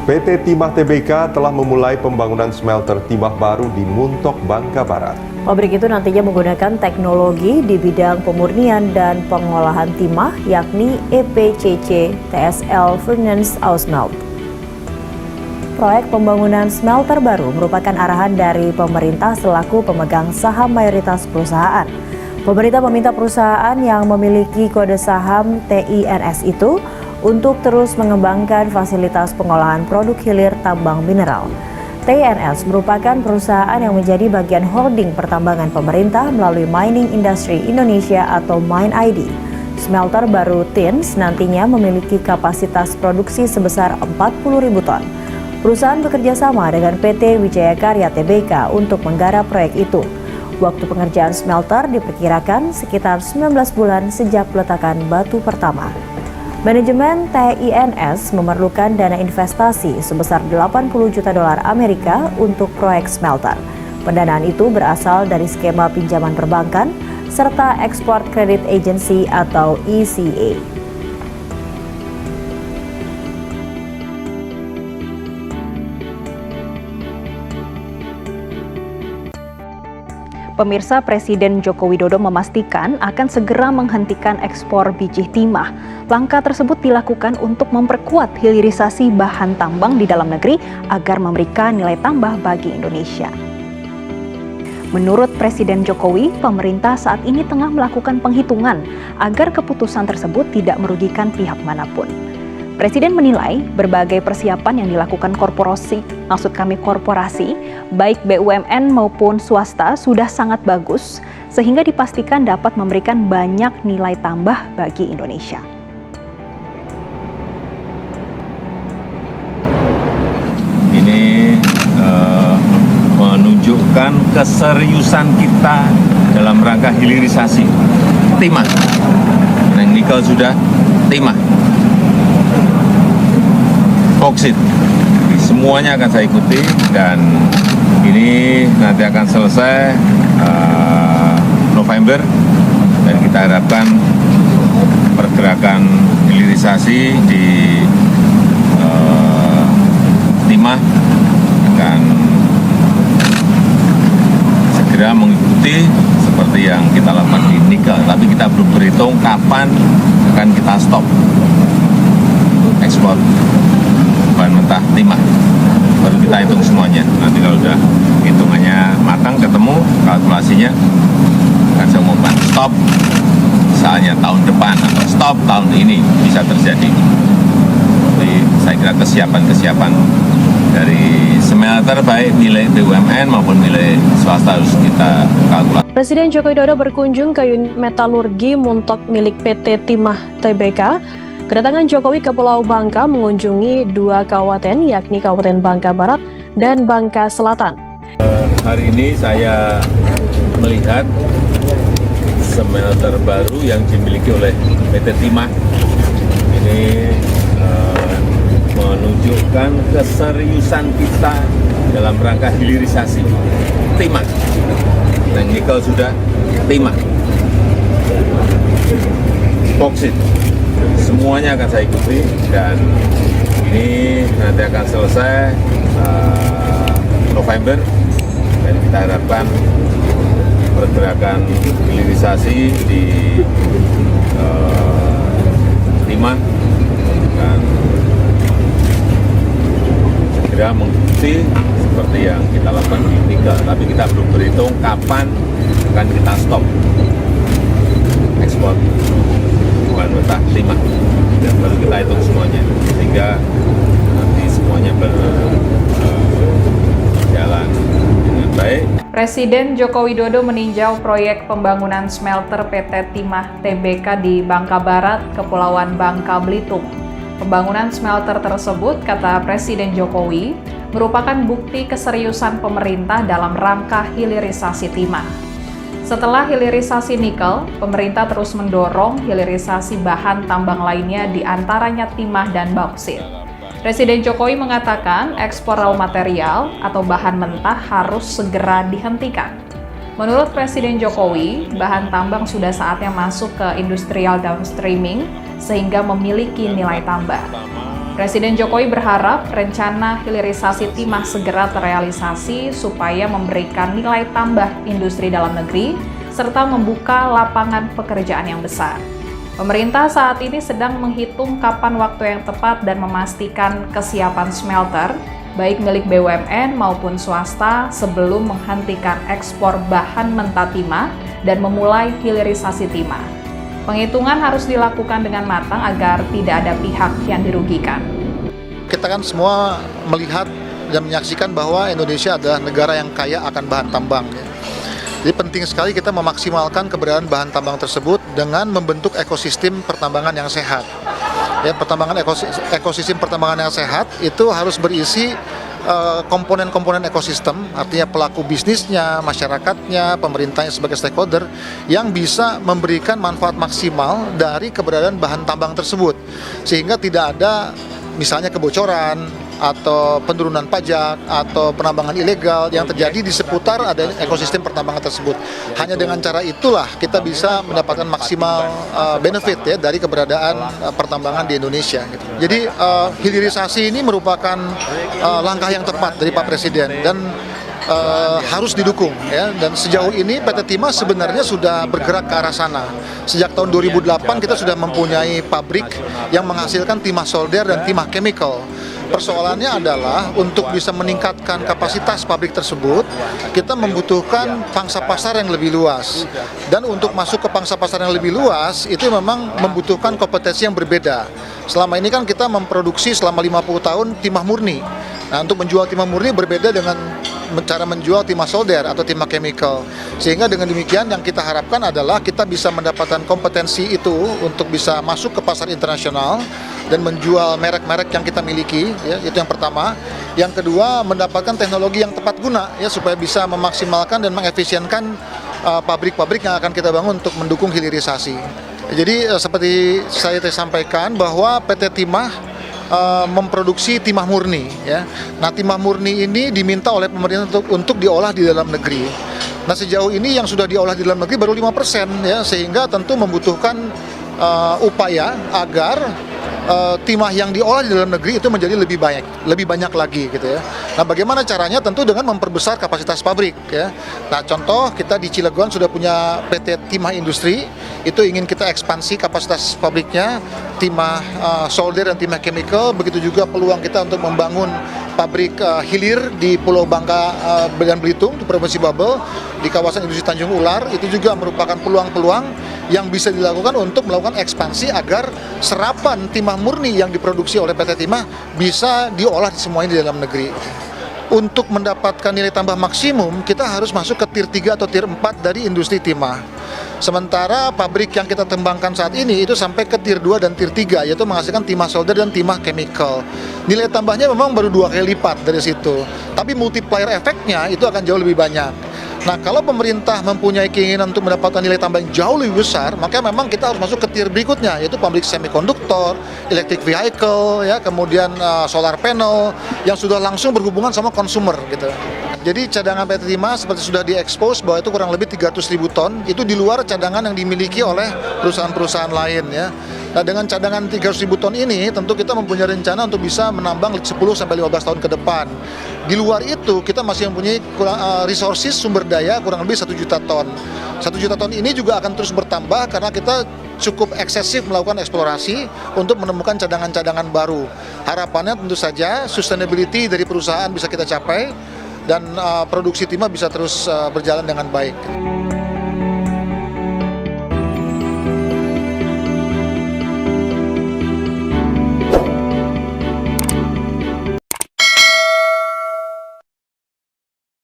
PT Timah Tbk telah memulai pembangunan smelter timah baru di Muntok, Bangka Barat. Pabrik itu nantinya menggunakan teknologi di bidang pemurnian dan pengolahan timah, yakni EPCC TSL Furnace Ausmelt. Proyek pembangunan smelter baru merupakan arahan dari pemerintah selaku pemegang saham mayoritas perusahaan. Pemerintah meminta perusahaan yang memiliki kode saham TINS itu untuk terus mengembangkan fasilitas pengolahan produk hilir tambang mineral. TINS merupakan perusahaan yang menjadi bagian holding pertambangan pemerintah melalui Mining Industry Indonesia atau MIND. Smelter baru TINS nantinya memiliki kapasitas produksi sebesar 40.000 ton. Perusahaan bekerja sama dengan PT Wijaya Karya Tbk untuk menggarap proyek itu. Waktu pengerjaan smelter diperkirakan sekitar 19 bulan sejak peletakan batu pertama. Manajemen TINS memerlukan dana investasi sebesar 80 juta dolar Amerika untuk proyek smelter. Pendanaan itu berasal dari skema pinjaman perbankan serta Export Credit Agency atau ECA. Pemirsa, Presiden Joko Widodo memastikan akan segera menghentikan ekspor biji timah. Langkah tersebut dilakukan untuk memperkuat hilirisasi bahan tambang di dalam negeri agar memberikan nilai tambah bagi Indonesia. Menurut Presiden Jokowi, pemerintah saat ini tengah melakukan penghitungan agar keputusan tersebut tidak merugikan pihak manapun. Presiden menilai berbagai persiapan yang dilakukan korporasi, baik BUMN maupun swasta sudah sangat bagus, sehingga dipastikan dapat memberikan banyak nilai tambah bagi Indonesia. Ini menunjukkan keseriusan kita dalam rangka hilirisasi timah. Yang nikel sudah, timah. Boksit, semuanya akan saya ikuti dan ini nanti akan selesai November dan kita harapkan pergerakan hilirisasi di timah akan segera mengikuti seperti yang kita lakukan di nikel, tapi kita belum berhitung kapan akan kita stop ekspor bahan mentah timah. Baru kita hitung semuanya. Nanti kalau udah hitungannya matang, ketemu kalkulasinya, akan saya umumkan stop misalnya tahun depan atau stop tahun ini bisa terjadi. Jadi saya kira kesiapan dari smelter baik milik BUMN maupun milik swasta harus kita kalkulasi. Presiden Joko Widodo berkunjung ke unit metalurgi Muntok milik PT Timah Tbk. Kedatangan Jokowi ke Pulau Bangka mengunjungi dua kabupaten, yakni Kabupaten Bangka Barat dan Bangka Selatan. Hari ini saya melihat smelter baru yang dimiliki oleh PT Timah. Ini menunjukkan keseriusan kita dalam rangka hilirisasi timah. Yang nikel sudah, timah. Boksit, semuanya akan saya ikuti dan ini nanti akan selesai November dan kita harapkan pergerakan hilirisasi di timah dan segera mengikuti seperti yang kita lakukan di nikel, tapi kita belum berhitung kapan akan kita stop ekspor bahan mentah timah dan baru kita hitung semuanya sehingga nanti semuanya berjalan dengan baik. Presiden Joko Widodo meninjau proyek pembangunan smelter PT Timah Tbk di Bangka Barat, Kepulauan Bangka Belitung. Pembangunan smelter tersebut, kata Presiden Jokowi, merupakan bukti keseriusan pemerintah dalam rangka hilirisasi timah. Setelah hilirisasi nikel, pemerintah terus mendorong hilirisasi bahan tambang lainnya di antaranya timah dan bauksit. Presiden Jokowi mengatakan ekspor raw material atau bahan mentah harus segera dihentikan. Menurut Presiden Jokowi, bahan tambang sudah saatnya masuk ke industrial downstreaming sehingga memiliki nilai tambah. Presiden Jokowi berharap rencana hilirisasi timah segera terrealisasi supaya memberikan nilai tambah industri dalam negeri serta membuka lapangan pekerjaan yang besar. Pemerintah saat ini sedang menghitung kapan waktu yang tepat dan memastikan kesiapan smelter, baik milik BUMN maupun swasta, sebelum menghentikan ekspor bahan mentah timah dan memulai hilirisasi timah. Penghitungan harus dilakukan dengan matang agar tidak ada pihak yang dirugikan. Kita kan semua melihat dan menyaksikan bahwa Indonesia adalah negara yang kaya akan bahan tambang. Jadi penting sekali kita memaksimalkan keberadaan bahan tambang tersebut dengan membentuk ekosistem pertambangan yang sehat. Ya, ekosistem pertambangan yang sehat itu harus berisi komponen-komponen ekosistem, artinya pelaku bisnisnya, masyarakatnya, pemerintahnya sebagai stakeholder yang bisa memberikan manfaat maksimal dari keberadaan bahan tambang tersebut, sehingga tidak ada misalnya kebocoran atau penurunan pajak atau penambangan ilegal yang terjadi di seputar adanya ekosistem pertambangan tersebut. Hanya dengan cara itulah kita bisa mendapatkan maksimal benefit ya dari keberadaan pertambangan di Indonesia. Gitu. Jadi hilirisasi ini merupakan langkah yang tepat dari Pak Presiden dan harus didukung ya. Dan sejauh ini PT Timah sebenarnya sudah bergerak ke arah sana. Sejak tahun 2008 kita sudah mempunyai pabrik yang menghasilkan timah solder dan timah chemical. Persoalannya adalah untuk bisa meningkatkan kapasitas pabrik tersebut, kita membutuhkan pangsa pasar yang lebih luas. Dan untuk masuk ke pangsa pasar yang lebih luas, itu memang membutuhkan kompetensi yang berbeda. Selama ini kan kita memproduksi selama 50 tahun timah murni. Nah, untuk menjual timah murni berbeda dengan cara menjual timah solder atau timah chemical. Sehingga dengan demikian yang kita harapkan adalah kita bisa mendapatkan kompetensi itu untuk bisa masuk ke pasar internasional dan menjual merek-merek yang kita miliki, ya, itu yang pertama. Yang kedua, mendapatkan teknologi yang tepat guna, ya, supaya bisa memaksimalkan dan mengefisienkan pabrik-pabrik yang akan kita bangun untuk mendukung hilirisasi. Jadi seperti saya sampaikan bahwa PT Timah memproduksi timah murni, ya. Nah, timah murni ini diminta oleh pemerintah untuk diolah di dalam negeri. Nah, sejauh ini yang sudah diolah di dalam negeri baru 5%, ya, sehingga tentu membutuhkan upaya agar timah yang diolah di dalam negeri itu menjadi lebih banyak lagi gitu ya. Nah, bagaimana caranya? Tentu dengan memperbesar kapasitas pabrik ya. Nah, contoh kita di Cilegon sudah punya PT Timah Industri, itu ingin kita ekspansi kapasitas pabriknya, timah solder dan timah chemical. Begitu juga peluang kita untuk membangun pabrik hilir di Pulau Bangka dan Belitung di Provinsi Babel, di kawasan industri Tanjung Ular. Itu juga merupakan peluang-peluang yang bisa dilakukan untuk melakukan ekspansi agar serapan timah murni yang diproduksi oleh PT Timah bisa diolah semuanya di dalam negeri. Untuk mendapatkan nilai tambah maksimum, kita harus masuk ke tier 3 atau tier 4 dari industri timah. Sementara pabrik yang kita kembangkan saat ini itu sampai ke tier 2 dan tier 3, yaitu menghasilkan timah solder dan timah chemical. Nilai tambahnya memang baru 2 kali lipat dari situ, tapi multiplier efeknya itu akan jauh lebih banyak. Nah, kalau pemerintah mempunyai keinginan untuk mendapatkan nilai tambah yang jauh lebih besar, maka memang kita harus masuk ke tier berikutnya, yaitu pabrik semikonduktor, electric vehicle, ya, kemudian solar panel yang sudah langsung berhubungan sama konsumer gitu. Jadi cadangan PT Timah seperti sudah diekspos bahwa itu kurang lebih 300.000 ton, itu di luar cadangan yang dimiliki oleh perusahaan-perusahaan lain ya. Nah, dengan cadangan 300.000 ton ini tentu kita mempunyai rencana untuk bisa menambang 10-15 tahun ke depan. Di luar itu kita masih mempunyai resources sumber daya kurang lebih 1 juta ton. 1 juta ton ini juga akan terus bertambah karena kita cukup eksesif melakukan eksplorasi untuk menemukan cadangan-cadangan baru. Harapannya tentu saja sustainability dari perusahaan bisa kita capai dan produksi timah bisa terus berjalan dengan baik.